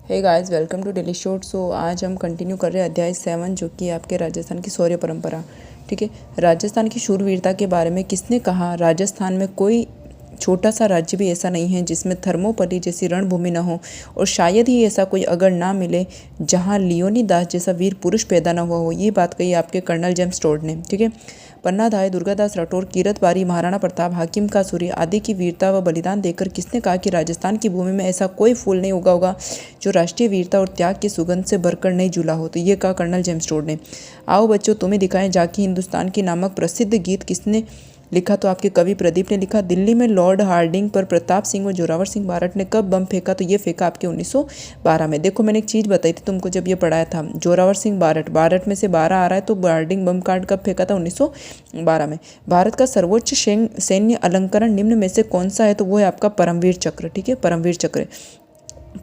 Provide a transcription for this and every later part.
Hey guys, welcome to daily short. So आज हम continue कर रहे हैं अध्याय 7, जो कि आपके राजस्थान की शौर्य परंपरा। ठीक है, राजस्थान की शूरवीरता के बारे में किसने कहा? राजस्थान में कोई छोटा सा राज्य भी ऐसा नहीं है जिसमें थर्मोपल्ली जैसी रणभूमि न हो, और शायद ही ऐसा कोई अगर ना मिले जहां लियोनीदास जैसा वीर पुरुष पैदा न हुआ हो। ये बात कही आपके कर्नल जेम्स टोड ने। ठीक है, पन्नाधाय, दुर्गादास राठौर, कीरत बारी, महाराणा प्रताप, हाकिम का सूरी आदि की वीरता व बलिदान देकर किसने कहा कि राजस्थान की भूमि में ऐसा कोई फूल नहीं उगा होगा जो राष्ट्रीय वीरता और त्याग की सुगंध से भरकर नहीं झूला हो? तो ये कहा कर्नल जेम्स टोड ने। आओ बच्चों, तुम्हें दिखाएं जाके हिंदुस्तान की नामक प्रसिद्ध गीत किसने लिखा? तो आपके कवि प्रदीप ने लिखा। दिल्ली में लॉर्ड हार्डिंग पर प्रताप सिंह व जोरावर सिंह बारट ने कब बम फेंका? तो ये फेंका आपके 1912 में। देखो, मैंने एक चीज़ बताई थी तुमको जब ये पढ़ाया था, जोरावर सिंह बारट, बारट में से 12 आ रहा है, तो हार्डिंग बम कार्ड कब फेंका था? 1912 में। भारत का सर्वोच्च सैन्य अलंकरण निम्न में से कौन सा है? तो वो है आपका परमवीर चक्र। ठीक है, परमवीर चक्र।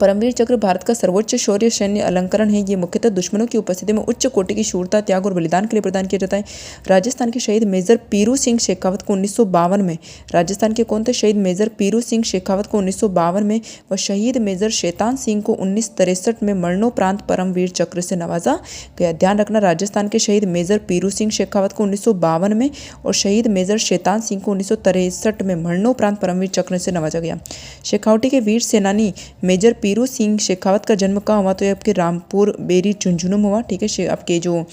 परमवीर चक्र भारत का सर्वोच्च शौर्य सैन्य अलंकरण है। ये मुख्यतः दुश्मनों की उपस्थिति में उच्च कोटि की शूरता, त्याग और बलिदान के लिए प्रदान किया जाता है। राजस्थान के शहीद मेजर पीरू सिंह शेखावत को 1952 में, राजस्थान के कौन थे शहीद? मेजर पीरू सिंह शेखावत को 1952 में व शहीद मेजर शैतान सिंह को 1963 में मरणोपरांत परमवीर चक्र से नवाजा गया। ध्यान रखना, राजस्थान के शहीद मेजर पीरू सिंह शेखावत को 1952 में और शहीद मेजर शैतान सिंह को 1963 में मरणोपरांत परमवीर चक्र से नवाजा गया। शेखावटी के वीर सेनानी मेजर पीरू सिंह शेखावत का जन्म कहाँ हुआ? तो ये आपके रामपुर बेरी झुंझुनू में हुआ। ठीक है, आपके जो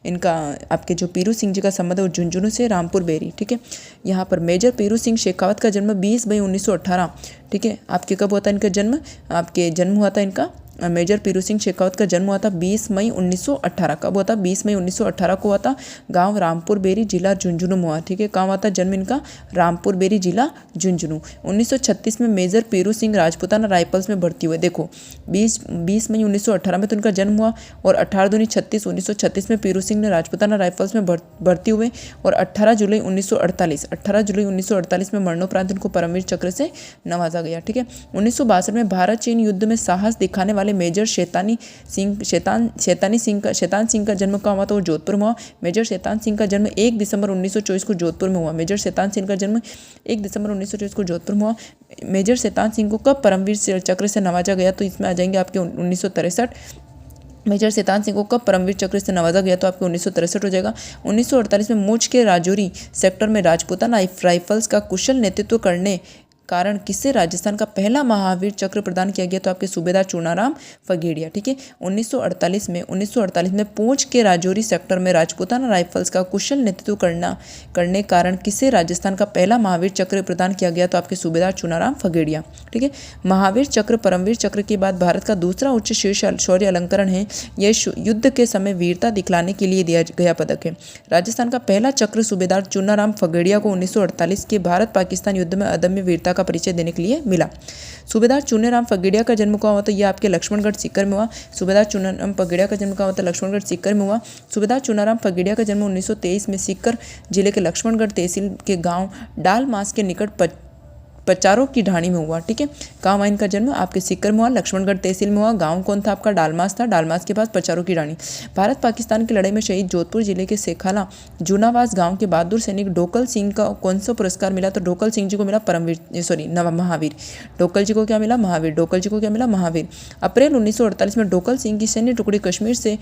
इनका आपके जो पीरू सिंह जी का संबंध है वो झुंझुनू से रामपुर बेरी। ठीक है, यहाँ पर मेजर पीरू सिंह शेखावत का जन्म 20 मई 1918। ठीक है, आपके कब हुआ था इनका जन्म? आपके जन्म हुआ था इनका, मेजर पीरू सिंह शेखावत का जन्म हुआ था 20 मई 1918। कब हुआ था? 20 मई 1918 को हुआ था। गांव रामपुर बेरी, जिला झुंझुनू में हुआ। ठीक है, कहाँ हुआ था जन्म इनका? रामपुर बेरी, जिला झुंझुनू। 1936 में मेजर पीरू सिंह राजपूताना राइफल्स में भर्ती हुए। देखो, 20 मई 1918 में तो उनका जन्म हुआ, और 18 दूनी 36 1936 में पीरू सिंह ने राजपूताना राइफल्स में भर्ती हुए, और 18 जुलाई 1948 में मरणोपरांत उनको परमवीर चक्र से नवाजा गया। ठीक है, 1962 में भारत चीन युद्ध में साहस दिखाने वाले मेजर शैतान सिंह का जन्म कहाँ हुआ? तो वो जोधपुर में हुआ। मेजर शैतान सिंह का जन्म 1 दिसंबर 1924 को जोधपुर में हुआ। मेजर शैतान सिंह का जन्म 1 दिसंबर 1924 को जोधपुर में हुआ। मेजर शैतान सिंह को कब परमवीर चक्र से नवाजा गया? तो इसमें आ जाएंगे आपके 1963। मेजर शैतान सिंह को कब परमवीर चक्र से नवाजा गया? तो आपके 1963 हो जाएगा। 1948 में मूछ के राजौरी सेक्टर में राजपूताना राइफल्स का कुशल नेतृत्व करने कारण किसे राजस्थान का पहला महावीर चक्र प्रदान किया गया? तो आपके सूबेदार चूनाराम फगेड़िया। ठीक है, 1948 में पूंछ के राजौरी सेक्टर में राजपूताना राइफल्स का कुशल नेतृत्व करने कारण किसे राजस्थान का पहला महावीर चक्र प्रदान किया गया? तो आपके सूबेदार चूनाराम फगेड़िया। ठीक है, महावीर चक्र परमवीर चक्र के बाद भारत का दूसरा उच्च शौर्य अलंकरण है। यह युद्ध के समय वीरता दिखलाने के लिए दिया गया पदक है। राजस्थान का पहला चक्र सूबेदार चूनाराम फगेड़िया को 1948 के भारत पाकिस्तान युद्ध में अदम्य वीरता का परिचय देने के लिए मिला। सूबेदार चूनाराम फगेड़िया का जन्म कहाँ हुआ? तो ये आपके लक्ष्मणगढ़ सीकर में हुआ। सूबेदार चूनाराम फगेड़िया का जन्म कहाँ हुआ? था लक्ष्मणगढ़ सीकर में हुआ। सूबेदार चूनाराम फगेड़िया का जन्म 1923 में सीकर जिले के लक्ष्मणगढ़ तहसील के गांव डालमास के निकट पचारों की ढाणी में हुआ। ठीक है, कहाँ हुआ इनका जन्म? आपके सीकर में हुआ, लक्ष्मणगढ़ तहसील में हुआ। गांव कौन था आपका? डालमास था। डालमास के पास पचारों की ढाणी। भारत पाकिस्तान की लड़ाई में शहीद जोधपुर जिले के सेखाला जूनावास गांव के बहादुर सैनिक ढोकल सिंह का कौन सा पुरस्कार मिला? तो ढोकल सिंह जी को मिला महावीर। ढोकल जी को क्या मिला? महावीर। ढोकल जी को क्या मिला? महावीर। अप्रैल 1948 में ढोकल सिंह की सैन्य टुकड़ी कश्मीर से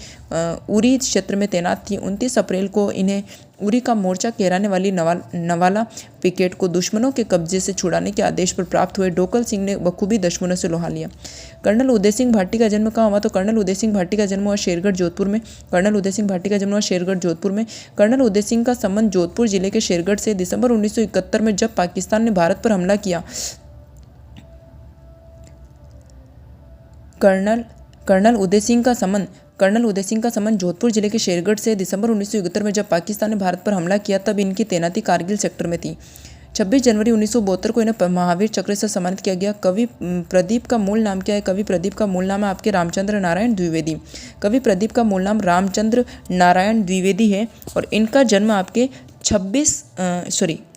उरी क्षेत्र में तैनात थी। 29 अप्रैल को इन्हें उरी का मोर्चा कहराने वाली नवाला पिकेट को दुश्मनों के कब्जे से छुड़ाने के आदेश पर प्राप्त हुए ढोकल सिंह ने बखूबी दुश्मनों से लोहा लिया। कर्नल उदय सिंह भाटी का जन्म कहाँ हुआ? तो कर्नल उदय सिंह भाटी का जन्म हुआ शेरगढ़ जोधपुर में। कर्नल उदय सिंह भाटी का जन्म हुआ शेरगढ़ जोधपुर में। कर्नल उदय सिंह का संबंध जोधपुर जिले के शेरगढ़ से दिसंबर 1971 में जब पाकिस्तान ने भारत पर हमला किया, कर्नल उदय सिंह का संबंध जोधपुर जिले के शेरगढ़ से दिसंबर 1971 में जब पाकिस्तान ने भारत पर हमला किया तब इनकी तैनाती कारगिल सेक्टर में थी। 26 जनवरी 1972 को इन्हें महावीर चक्र से सम्मानित किया गया। कवि प्रदीप का मूल नाम क्या है? कवि प्रदीप का मूल नाम है आपके रामचंद्र नारायण द्विवेदी। कवि प्रदीप का मूल नाम रामचंद्र नारायण द्विवेदी है, और इनका जन्म आपके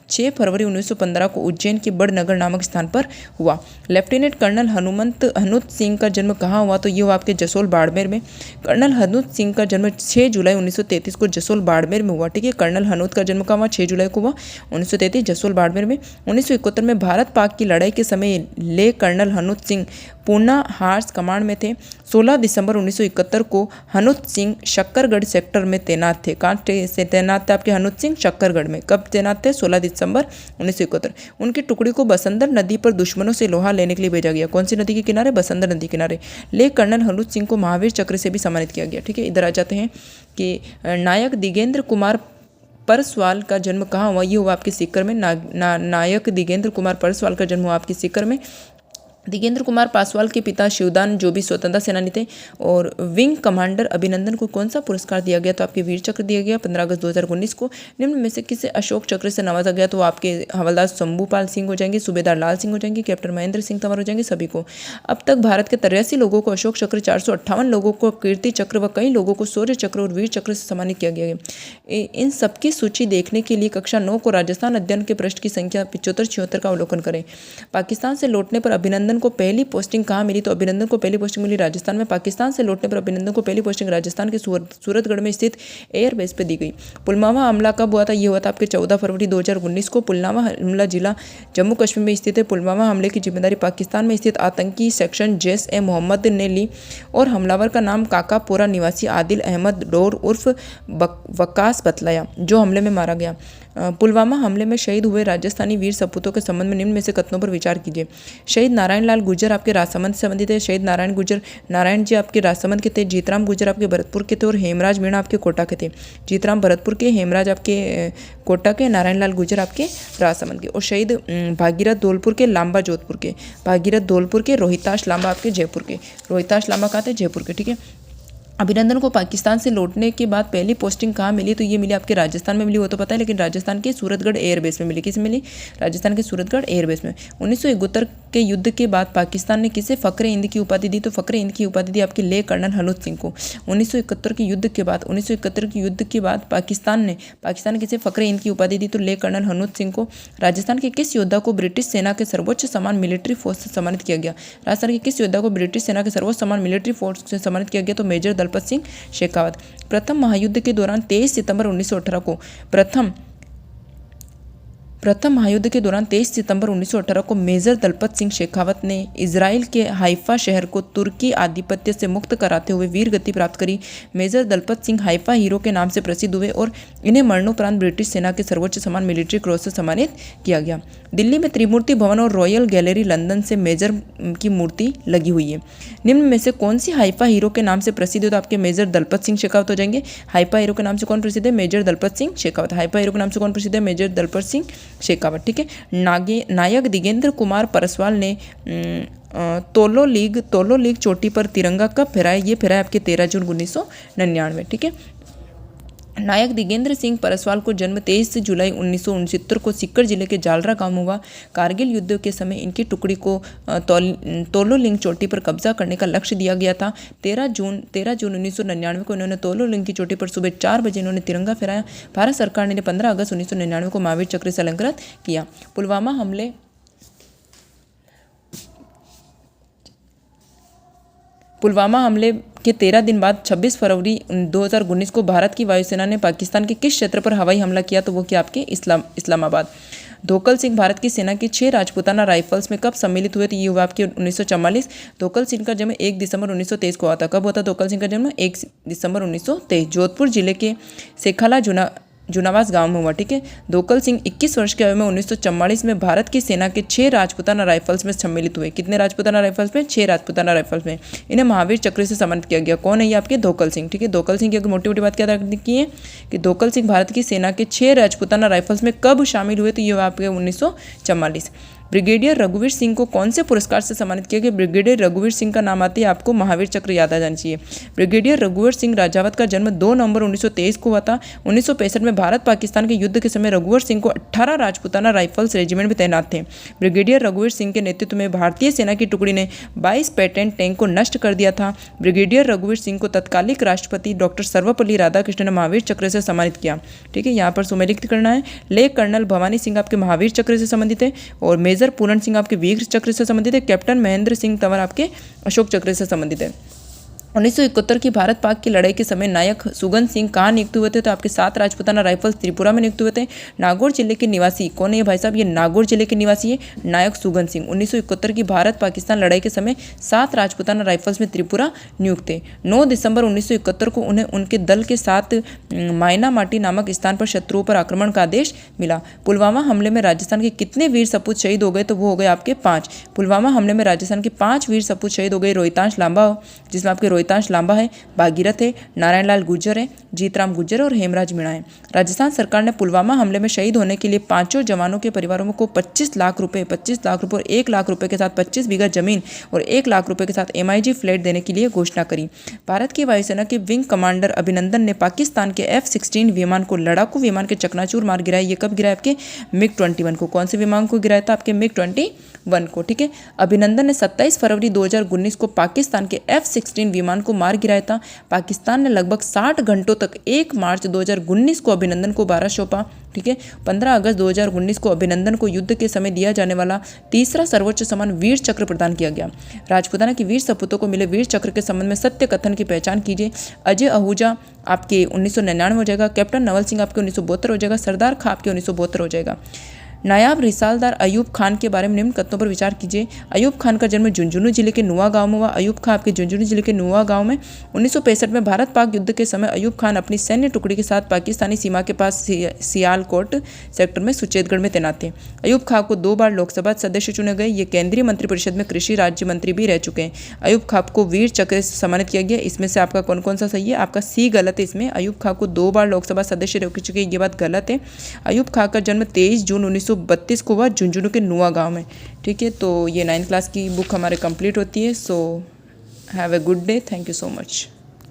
6 फरवरी 1915 को उज्जैन के बड़नगर नामक स्थान पर हुआ। लेफ्टिनेंट कर्नल हनुमंत सिंह का जन्म कहाँ हुआ, तो ये हुआ आपके जसोल बाड़मेर में। कर्नल हनुमंत सिंह का जन्म 6 जुलाई 1933 को जसोल बाड़मेर में हुआ। ठीक है, कर्नल हनुमंत का जन्म कहाँ हुआ, 6 जुलाई को हुआ 1933 जसोल बाड़मेर में। 1971 में भारत पाक की लड़ाई के समय ले colonel Hanumant Singh Poona Horse command में थे। 16 दिसंबर 1971 को हनुमंत सिंह शक्करगढ़ सेक्टर में तैनात थे। कहाँ से तैनात थे आपके हनुमंत सिंह? शक्करगढ़ में। कब तैनात थे? 16 दिसंबर 1971। उनकी टुकड़ी को बसंतर नदी पर दुश्मनों से लोहा लेने के लिए भेजा गया। कौन सी नदी के किनारे? बसंतर नदी किनारे। ले कर्नल हनुमंत सिंह को महावीर चक्र से भी सम्मानित किया गया। ठीक है, इधर आ जाते हैं कि नायक दिगेंद्र कुमार परसवाल का जन्म कहाँ हुआ, ये हुआ आपके सीकर में। नायक दिगेंद्र कुमार परसवाल का जन्म हुआ आपके सीकर में। दिगेंद्र कुमार पासवाल के पिता शिवदान जो भी स्वतंत्रता सेनानी थे, और विंग कमांडर अभिनंदन को कौन सा पुरस्कार दिया गया, तो आपके वीर चक्र दिया गया 15 अगस्त 2019 को। निम्न में से किसे अशोक चक्र से नवाजा गया, तो आपके हवलदार शंभूपाल सिंह हो जाएंगे, सूबेदार लाल सिंह हो जाएंगे, कैप्टन महेंद्र सिंह तंवर हो जाएंगे, सभी को। अब तक भारत के 83 लोगों को अशोक चक्र, 458 लोगों को कीर्ति चक्र व कई लोगों को शौर्य चक्र और वीर चक्र से सम्मानित किया गया है। इन सबकी सूची देखने के लिए कक्षा 9 को राजस्थान अध्ययन के पृष्ठ की संख्या 75-76 का अवलोकन करें। पाकिस्तान से लौटने पर अभिनंदन को पहली पोस्टिंग कहाँ मिली, तो अभिनंदन को पहली पोस्टिंग मिली राजस्थान में। पाकिस्तान से लौटने पर अभिनंदन को पहली पोस्टिंग राजस्थान के सूरतगढ़ में स्थित एयरबेस पर दी गई। पुलवामा हमला कब हुआ था, ये हुआ था आपके 14 फरवरी 2019 को। पुलवामा हमला जिला जम्मू कश्मीर में स्थित है। पुलवामा हमले की जिम्मेदारी पाकिस्तान में स्थित आतंकी सेक्शन जैश-ए-मोहम्मद ने ली और हमलावर का नाम काकापोरा निवासी आदिल अहमद डोर उर्फ वकास बतलाया, जो हमले में मारा गया। पुलवामा हमले में शहीद हुए राजस्थानी वीर सपूतों के संबंध में निम्न में से कथनों पर विचार कीजिए। शहीद नारायण लाल गुर्जर आपके राजसमंद से संबंधित है। शहीद नारायण जी आपके राजसमंद के थे। जीतराम गुर्जर आपके भरतपुर के थे और हेमराज मीणा आपके कोटा के थे। जीतराम भरतपुर के, हेमराज आपके कोटा के, नारायण लाल गुर्जर आपके राजसमंद के। और शहीद भागीरथ धौलपुर के, लांबा जोधपुर के। भागीरथ धौलपुर के, रोहिताश लांबा आपके जयपुर के। रोहिताश लांबा कहाँ थे? जयपुर के। ठीक है, अभिनंदन को पाकिस्तान से लौटने के बाद पहली पोस्टिंग कहाँ मिली, तो ये मिली आपके राजस्थान में मिली, वो तो पता है, लेकिन राजस्थान के सूरतगढ़ एयरबेस में मिली। किस मिली? राजस्थान के सूरतगढ़ एयरबेस में। 1971 के युद्ध के बाद पाकिस्तान ने किसे फखरे हिंद की उपाधि दी, तो फखरे हिंद की उपाधि दी आपके ले कर्नल हनुमंत सिंह को। 1971 के युद्ध के बाद पाकिस्तान ने किसे फखरे हिंद की उपाधि दी, तो ले कर्नल हनुमंत सिंह को। राजस्थान के किस योद्धा को ब्रिटिश सेना के सर्वोच्च सम्मान मिलिट्री फोर्स से सम्मानित किया गया? राजस्थान के किस योद्धा को ब्रिटिश सेना के सर्वोच्च सम्मान मिलिट्री फोर्स से सम्मानित किया गया, तो मेजर दलपत सिंह शेखावत। प्रथम महायुद्ध के दौरान 23 सितंबर 1918 को मेजर दलपत सिंह शेखावत ने इजराइल के हाइफा शहर को तुर्की आधिपत्य से मुक्त कराते हुए वीर गति प्राप्त करी। Major Dalpat Singh Haifa hero के नाम से प्रसिद्ध हुए और इन्हें मरणोपरांत ब्रिटिश सेना के सर्वोच्च सम्मान मिलिट्री क्रॉस से सम्मानित किया गया। दिल्ली में त्रिमूर्ति भवन और रॉयल गैलरी लंदन से मेजर की मूर्ति लगी हुई है। निम्न में से कौन सी हाइफा हीरो के नाम से प्रसिद्ध है, तो आपके मेजर दलपत सिंह शेखावत हो जाएंगे। हाइफा हीरो के नाम से कौन प्रसिद्ध है? Major Dalpat Singh Shekhawat. Haifa hero के नाम से कौन प्रसिद्ध है? मेजर दलपत सिंह शेखावत। ठीक है, नायक दिगेंद्र कुमार परसवाल ने तोलो लीग चोटी पर तिरंगा कब फहराया? ये फहराया आपके 13 जून 1999। ठीक है, नायक दिगेंद्र सिंह परसवाल को जन्म 23 जुलाई 1969 को सीकर जिले के जालरा गांव में हुआ। कारगिल युद्ध के समय इनकी टुकड़ी को तोलोलिंग चोटी पर कब्जा करने का लक्ष्य दिया गया था। 13 जून 1999 को इन्होंने तोलोलिंग की चोटी पर सुबह 4 बजे इन्होंने तिरंगा फहराया। भारत सरकार ने 15 अगस्त 1999 को महावीर चक्र से अलंकृत किया। पुलवामा हमले के 13 दिन बाद 26 फरवरी 2019 को भारत की वायुसेना ने पाकिस्तान के किस क्षेत्र पर हवाई हमला किया, तो वो क्या आपके इस्लामाबाद। धोकल सिंह भारत की सेना की 6 राजपूताना राइफल्स में कब सम्मिलित हुए, तो ये हुआ आपके 1944। धोकल सिंह का जन्म 1 दिसंबर 1923 को हुआ था। कब होता धोकल सिंह का जन्म? 1 दिसंबर 1923। जोधपुर जिले के सेखाला जुनावास गांव में हुआ। ठीक है, धोकल सिंह 21 वर्ष की आयु में 1944 में भारत की सेना के 6 राजपूताना राइफल्स में सम्मिलित हुए। कितने राजपूताना राइफल्स में? 6 राजपूताना राइफल्स में। इन्हें महावीर चक्र से सम्मानित किया गया। कौन है ये आपके? धोकल सिंह। ठीक है, धोकल सिंह की अगर मोटी बात क्या की है कि धोकल सिंह भारत की सेना के 6 राजपूताना राइफल्स में कब शामिल हुए, तो ये हुआ आपके 1944। ब्रिगेडियर रघुवीर सिंह को कौन से पुरस्कार से सम्मानित किया गया? ब्रिगेडियर रघुवीर सिंह का नाम आते ही आपको महावीर चक्र याद आ जाना चाहिए। ब्रिगेडियर रघुवीर सिंह राजावत का जन्म 2 नवंबर 1923 को हुआ था। 1965 में भारत पाकिस्तान के युद्ध के समय रघुवीर सिंह को 18 राजपूताना राइफल्स रेजिमेंट में तैनात थे। ब्रिगेडियर रघुवीर सिंह के नेतृत्व में भारतीय सेना की टुकड़ी ने 22 पेटेंट टैंक को नष्ट कर दिया था। ब्रिगेडियर रघुवीर सिंह को तत्कालिक राष्ट्रपति डॉक्टर सर्वपल्ली राधाकृष्णन ने महावीर चक्र से सम्मानित किया। ठीक है, यहाँ पर सुमेलित करना है। ले कर्नल भवानी सिंह आपके महावीर चक्र से संबंधित है और मेजर पूरन सिंह आपके वीर चक्र से संबंधित है। कैप्टन महेंद्र सिंह तंवर आपके अशोक चक्र से संबंधित है। 1971 की भारत पाक की लड़ाई के समय नायक सुगन सिंह कहाँ नियुक्त हुए थे? तो आपके 7 राजपूताना राइफल्स त्रिपुरा में नियुक्त हुए थे। नागौर जिले के निवासी कौन है ये भाई साहब? ये नागौर जिले के निवासी है नायक सुगन सिंह। 1971 की भारत पाकिस्तान लड़ाई के समय 7 राजपूताना राइफल्स में त्रिपुरा नियुक्त थे। 9 दिसंबर 1971 को उन्हें उनके दल के साथ मायना माटी नामक स्थान पर शत्रुओं पर आक्रमण का आदेश मिला। पुलवामा हमले में राजस्थान के कितने वीर सपूत शहीद हो गए? तो वो हो गए आपके 5। पुलवामा हमले में राजस्थान के 5 वीर सपूत शहीद हो गए। रोहितांश लांबा, जिसमें आपके रोहितांश लांबा है, भागीरथ है, नारायण लाल गुर्जर है, जीतराम गुर्जर और हेमराज मीणा है। राजस्थान सरकार ने पुलवामा हमले में शहीद होने के लिए 5 जवानों के परिवारों को 25 लाख रुपए और 1 लाख रुपए के साथ 25 बीघा जमीन और 1 लाख रुपए के साथ MIG फ्लैट देने के लिए घोषणा करी। भारत की वायुसेना के विंग कमांडर अभिनंदन ने पाकिस्तान के F-16 विमान को लड़ाकू विमान के चकनाचूर मार गिराया। ये कब गिराया? आपके MiG-21 को। कौन से विमान को गिराया था? आपके MiG-21 को। ठीक है, अभिनंदन ने 27 फरवरी 2019 को पाकिस्तान के F-16 विमान को मार गिराया था। पाकिस्तान ने लगभग 60 घंटों तक 1 मार्च 2019 को अभिनंदन को 12 सौंपा। ठीक है, 15 अगस्त 2019 को अभिनंदन को युद्ध के समय दिया जाने वाला तीसरा सर्वोच्च सम्मान वीर चक्र प्रदान किया गया। राजपूताना की वीर सपूतों को मिले वीर चक्र के संबंध में सत्य कथन की पहचान कीजिए। अजय आहूजा आपके 1999 हो जाएगा। कैप्टन नवल सिंह आपके 1972 हो जाएगा। सरदार खां आपके 1972 हो जाएगा। नायाब रिसालदार अयूब खान के बारे में निम्न कथनों पर विचार कीजिए। अयूब खान का जन्म झुंझुनू जिले के नुआ गांव में हुआ। अयूब खान आपके झुंझुनू जिले के नुआ गांव में 1965 में भारत पाक युद्ध के समय अयूब खान अपनी सैन्य टुकड़ी के साथ पाकिस्तानी सीमा के पास सियालकोट सेक्टर में सुचेतगढ़ में तैनात थे। अयूब खान को 2 बार लोकसभा सदस्य चुने गए। ये केंद्रीय मंत्रिपरिषद में कृषि राज्य मंत्री भी रह चुके हैं। अयूब खान को वीर चक्र से सम्मानित किया गया। इसमें से आपका कौन कौन सा सही है? आपका C गलत है। इसमें अयूब खान को 2 बार लोकसभा सदस्य रह चुके हैं, ये बात गलत है। अयूब खान का जन्म 23 जून 1932 को हुआ झुंझुनू के नुआ गांव में। ठीक है, तो ये 9th क्लास की बुक हमारे कंप्लीट होती है। So have a good day, thank you so much.